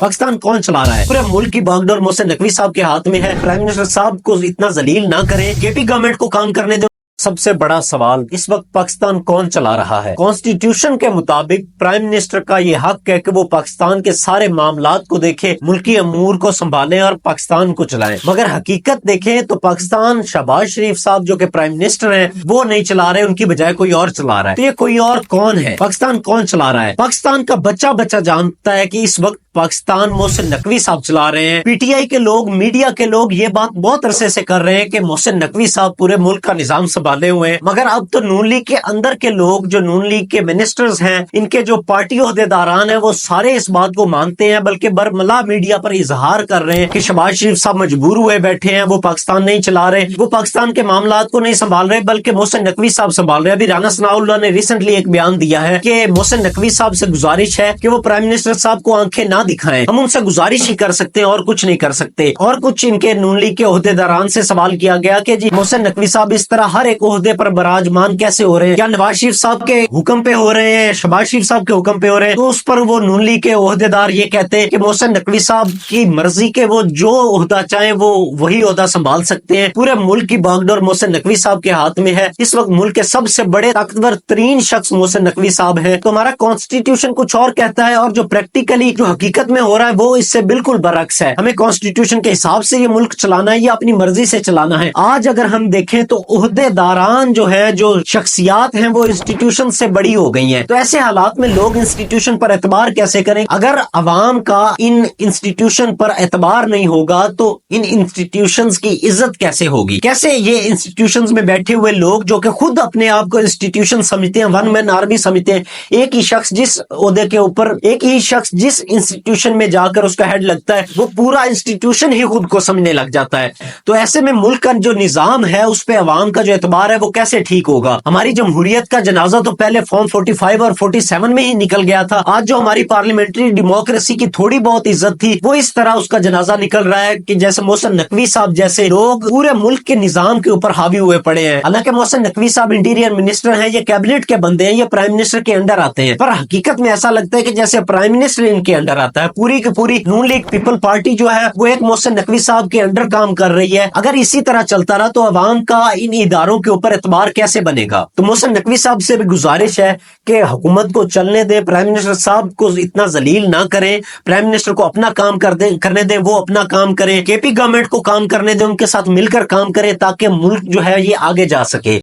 पाकिस्तान कौन चला रहा है? पूरे मुल्क की बागडोर मोहसिन नकवी साहब के हाथ में है। प्राइम मिनिस्टर साहब को इतना जलील ना करें, केपी गवर्नमेंट को काम करने दो। सबसे बड़ा सवाल, इस वक्त पाकिस्तान कौन चला रहा है? कॉन्स्टिट्यूशन के मुताबिक प्राइम मिनिस्टर का ये हक है कि वो पाकिस्तान के सारे मामलात को देखे, मुल्की अमूर को संभालें और पाकिस्तान को चलाएं। मगर हकीकत देखें तो पाकिस्तान शहबाज शरीफ साहब जो कि प्राइम मिनिस्टर हैं वो नहीं चला रहे, उनकी बजाय कोई और चला रहा है। तो ये कोई और कौन है? पाकिस्तान कौन चला रहा है? पाकिस्तान का बच्चा बच्चा जानता है कि इस वक्त पाकिस्तान मोहसिन नकवी साहब चला रहे हैं। पीटीआई के लोग, मीडिया के लोग ये बात बहुत अरसे से कर रहे हैं कि मोहसिन नकवी साहब पूरे मुल्क का निजाम संभाले हुए हैं। मगर अब तो नून लीग के अंदर के लोग, जो नून लीग के मिनिस्टर्स हैं, इनके जो पार्टी ओहदेदारान हैं, वो सारे इस बात को मानते हैं, बल्कि बरमला मीडिया पर इजहार कर रहे हैं कि शहबाज शरीफ साहब मजबूर हुए बैठे हैं, वो पाकिस्तान नहीं चला रहे, वो पाकिस्तान के मामलात को नहीं संभाल रहे, बल्कि मोहसिन नकवी साहब संभाल रहे हैं। अभी राना सनाउल्लाह ने रिसेंटली एक बयान दिया है कि मोहसिन नकवी साहब से गुजारिश है कि वो प्राइम मिनिस्टर साहब को आंखें ना दिखाएं। हम उनसे गुजारिश ही कर सकते हैं और कुछ नहीं कर सकते। और कुछ इनके नून लीग के ओहदेदारान से सवाल किया गया कि जी मोहसिन नकवी साहब इस तरह हर एक ओहदे पर बराजमान कैसे हो रहे हैं? क्या नवाज शरीफ साहब के हुक्म पे हो रहे हैं, शहबाज शरीफ साहब के हुक्म पे हो रहे हैं? तो उस पर वो नून लीग के ओहदेदार ये कहते हैं कि मोहसिन नकवी साहब की मर्जी के वो जो ओहदा चाहे वो वही ओहदा संभाल सकते हैं। पूरे मुल्क की बागडोर मोहसिन नकवी साहब के हाथ में है। इस वक्त मुल्क के सबसे बड़े ताकतवर तरीन शख्स मोहसिन नकवी साहब है। तो हमारा कॉन्स्टिट्यूशन कुछ और कहता है और जो प्रैक्टिकली जो हकीकत में हो रहा है वो इससे बिल्कुल बरअक्स है। हमें कॉन्स्टिट्यूशन के हिसाब से ये मुल्क चलाना है या अपनी मर्जी से चलाना है? आज अगर हम देखें तो ओहदेदारान जो है, जो शख्सियात हैं, वो इंस्टीट्यूशन से बड़ी हो गई हैं। तो ऐसे हालात में लोग इंस्टीट्यूशन पर एतबार कैसे करें? अगर अवाम का इन इंस्टीट्यूशन पर एतबार नहीं होगा तो इन इंस्टीट्यूशंस की इज्जत कैसे होगी? कैसे ये इंस्टीट्यूशंस में बैठे हुए लोग जो कि खुद अपने आप को इंस्टीट्यूशन समझते हैं, वन मैन आर्मी समझते हैं, एक ही शख्स जिस ओहदे के ऊपर, एक ही शख्स जिस इंस्टीट्यूशन में जाकर उसका हेड लगता है, वो पूरा इंस्टीट्यूशन ही खुद को समझने लग जाता है। तो ऐसे में मुल्क का जो निजाम है उस पे अवाम का जो एतबार है वो कैसे ठीक होगा? हमारी जमहूरियत का जनाजा तो पहले फॉर्म 45 और 47 में ही निकल गया था। आज जो हमारी पार्लियामेंट्री डेमोक्रेसी की थोड़ी बहुत इज्जत थी वो इस तरह उसका जनाजा निकल रहा है कि जैसे मोहसिन नकवी साहब जैसे लोग पूरे मुल्क के निजाम के ऊपर हावी हुए पड़े हैं। हालांकि मोहसिन नकवी साहब इंटीरियर मिनिस्टर हैं, ये कैबिनेट के बंदे हैं, ये प्राइम मिनिस्टर के अंडर आते हैं, पर हकीकत में ऐसा लगता है कि जैसे प्राइम मिनिस्टर इनके अंडर आता है। पूरी की पूरी नून लीग पीपल पार्टी जो है वो एक मोहसिन नकवी साहब के अंडर काम कर रही है। अगर इसी तरह चलता रहा तो अवाम का इन इदारों के ऊपर एतबार कैसे बनेगा? तो मोहसिन नकवी साहब से भी गुजारिश है कि हुकूमत को चलने दे, प्राइम मिनिस्टर साहब को इतना जलील ना करें, प्राइम मिनिस्टर को अपना काम करने दें, वो अपना काम करें, केपी गवर्नमेंट को काम करने दें, उनके साथ मिलकर काम करें ताकि मुल्क जो है ये आगे जा सके।